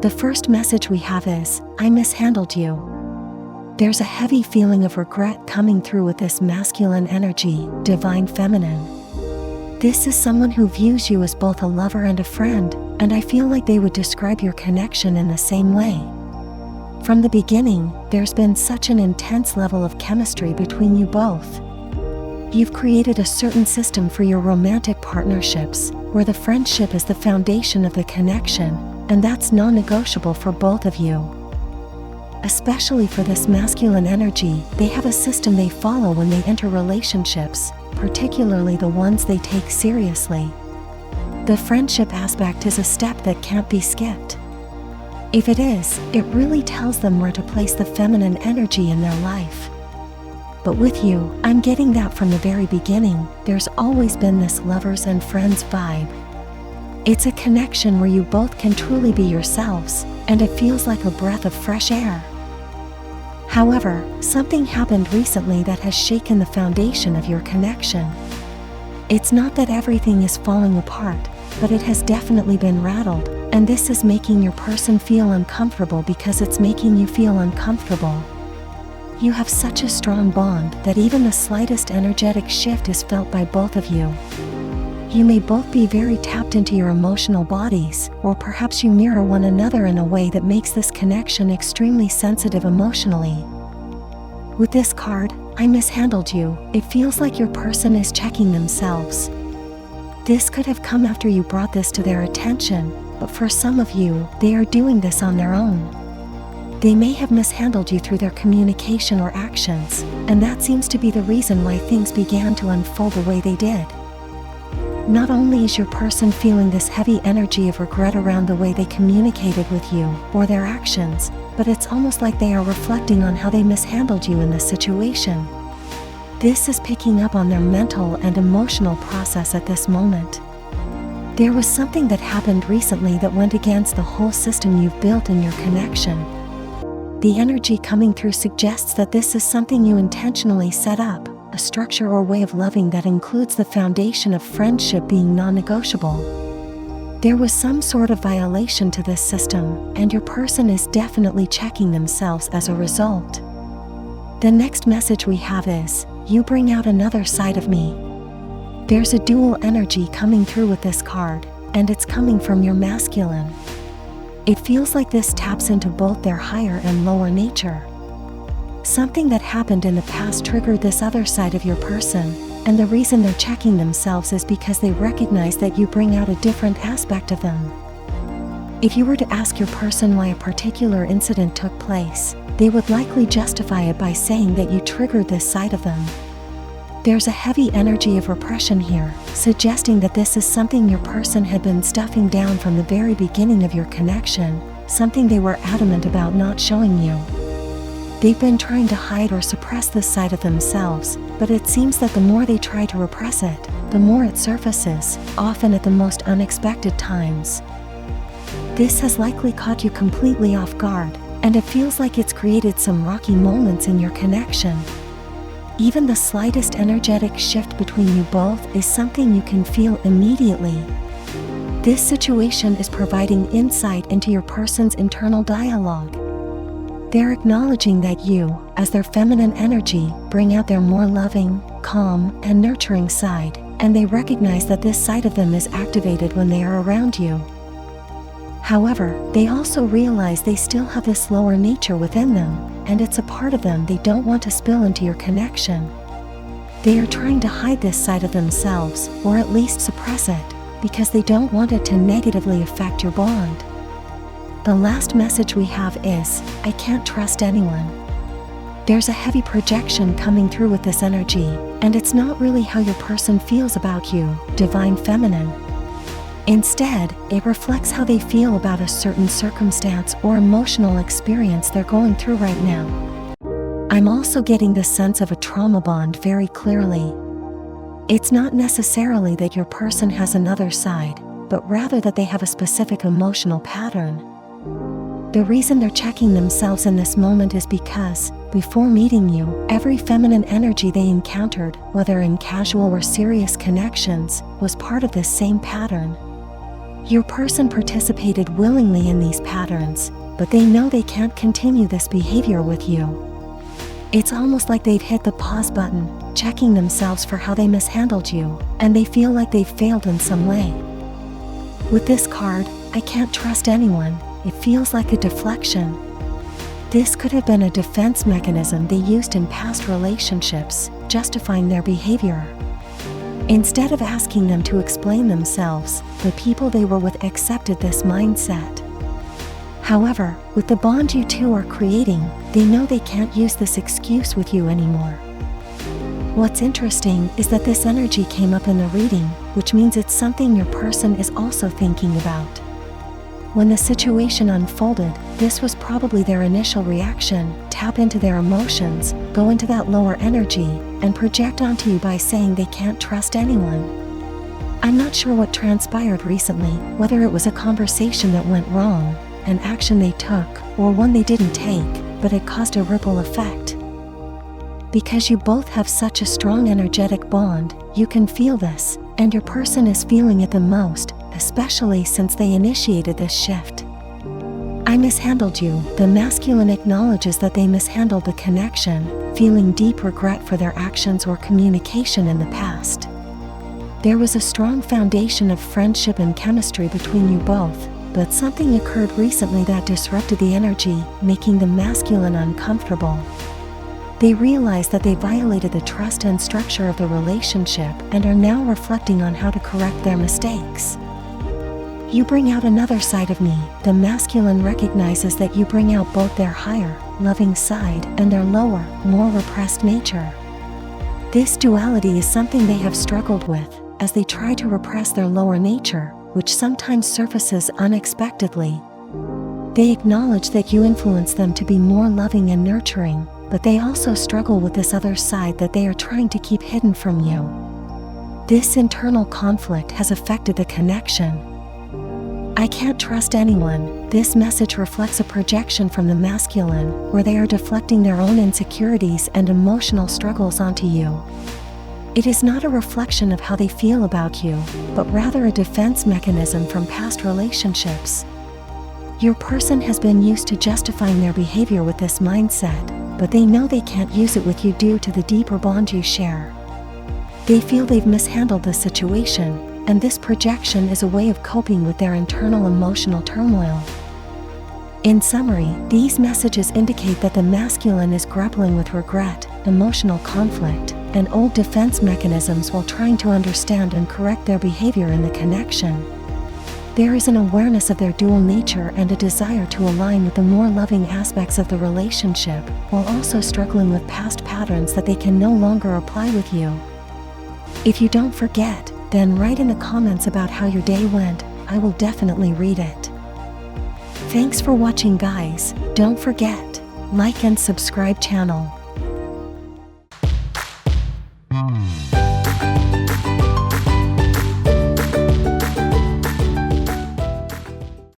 The first message we have is, I mishandled you. There's a heavy feeling of regret coming through with this masculine energy, divine feminine. This is someone who views you as both a lover and a friend, and I feel like they would describe your connection in the same way. From the beginning, there's been such an intense level of chemistry between you both. You've created a certain system for your romantic partnerships, where the friendship is the foundation of the connection, and that's non-negotiable for both of you. Especially for this masculine energy, they have a system they follow when they enter relationships, particularly the ones they take seriously. The friendship aspect is a step that can't be skipped. If it is, it really tells them where to place the feminine energy in their life. But with you, I'm getting that from the very beginning, there's always been this lovers and friends vibe. It's a connection where you both can truly be yourselves, and it feels like a breath of fresh air. However, something happened recently that has shaken the foundation of your connection. It's not that everything is falling apart, but it has definitely been rattled, and this is making your person feel uncomfortable because it's making you feel uncomfortable. You have such a strong bond that even the slightest energetic shift is felt by both of you. You may both be very tapped into your emotional bodies, or perhaps you mirror one another in a way that makes this connection extremely sensitive emotionally. With this card, I mishandled you, it feels like your person is checking themselves. This could have come after you brought this to their attention, but for some of you, they are doing this on their own. They may have mishandled you through their communication or actions, and that seems to be the reason why things began to unfold the way they did. Not only is your person feeling this heavy energy of regret around the way they communicated with you or their actions, but it's almost like they are reflecting on how they mishandled you in this situation. This is picking up on their mental and emotional process at this moment. There was something that happened recently that went against the whole system you've built in your connection. The energy coming through suggests that this is something you intentionally set up, a structure or way of loving that includes the foundation of friendship being non-negotiable. There was some sort of violation to this system, and your person is definitely checking themselves as a result. The next message we have is, you bring out another side of me. There's a dual energy coming through with this card, and it's coming from your masculine. It feels like this taps into both their higher and lower nature. Something that happened in the past triggered this other side of your person, and the reason they're checking themselves is because they recognize that you bring out a different aspect of them. If you were to ask your person why a particular incident took place, they would likely justify it by saying that you triggered this side of them. There's a heavy energy of repression here, suggesting that this is something your person had been stuffing down from the very beginning of your connection, something they were adamant about not showing you. They've been trying to hide or suppress this side of themselves, but it seems that the more they try to repress it, the more it surfaces, often at the most unexpected times. This has likely caught you completely off guard, and it feels like it's created some rocky moments in your connection. Even the slightest energetic shift between you both is something you can feel immediately. This situation is providing insight into your person's internal dialogue. They're acknowledging that you, as their feminine energy, bring out their more loving, calm, and nurturing side, and they recognize that this side of them is activated when they are around you. However, they also realize they still have this lower nature within them, and it's a part of them they don't want to spill into your connection. They are trying to hide this side of themselves, or at least suppress it, because they don't want it to negatively affect your bond. The last message we have is, I can't trust anyone. There's a heavy projection coming through with this energy, and it's not really how your person feels about you, divine feminine. Instead, it reflects how they feel about a certain circumstance or emotional experience they're going through right now. I'm also getting the sense of a trauma bond very clearly. It's not necessarily that your person has another side, but rather that they have a specific emotional pattern. The reason they're checking themselves in this moment is because, before meeting you, every feminine energy they encountered, whether in casual or serious connections, was part of this same pattern. Your person participated willingly in these patterns, but they know they can't continue this behavior with you. It's almost like they've hit the pause button, checking themselves for how they mishandled you, and they feel like they've failed in some way. With this card, I can't trust anyone, it feels like a deflection. This could have been a defense mechanism they used in past relationships, justifying their behavior. Instead of asking them to explain themselves, the people they were with accepted this mindset. However, with the bond you two are creating, they know they can't use this excuse with you anymore. What's interesting is that this energy came up in the reading, which means it's something your person is also thinking about. When the situation unfolded, this was probably their initial reaction: tap into their emotions, go into that lower energy, and project onto you by saying they can't trust anyone. I'm not sure what transpired recently, whether it was a conversation that went wrong, an action they took, or one they didn't take, but it caused a ripple effect. Because you both have such a strong energetic bond, you can feel this, and your person is feeling it the most, especially since they initiated this shift. I mishandled you. The masculine acknowledges that they mishandled the connection, feeling deep regret for their actions or communication in the past. There was a strong foundation of friendship and chemistry between you both, but something occurred recently that disrupted the energy, making the masculine uncomfortable. They realize that they violated the trust and structure of the relationship and are now reflecting on how to correct their mistakes. You bring out another side of me. The masculine recognizes that you bring out both their higher, loving side and their lower, more repressed nature. This duality is something they have struggled with, as they try to repress their lower nature, which sometimes surfaces unexpectedly. They acknowledge that you influence them to be more loving and nurturing, but they also struggle with this other side that they are trying to keep hidden from you. This internal conflict has affected the connection. I can't trust anyone. This message reflects a projection from the masculine, where they are deflecting their own insecurities and emotional struggles onto you. It is not a reflection of how they feel about you, but rather a defense mechanism from past relationships. Your person has been used to justifying their behavior with this mindset, but they know they can't use it with you due to the deeper bond you share. They feel they've mishandled the situation, and this projection is a way of coping with their internal emotional turmoil. In summary, these messages indicate that the masculine is grappling with regret, emotional conflict, and old defense mechanisms while trying to understand and correct their behavior in the connection. There is an awareness of their dual nature and a desire to align with the more loving aspects of the relationship, while also struggling with past patterns that they can no longer apply with you. If you don't forget, then write in the comments about how your day went. I will definitely read it. Thanks for watching, guys. Don't forget, like and subscribe channel.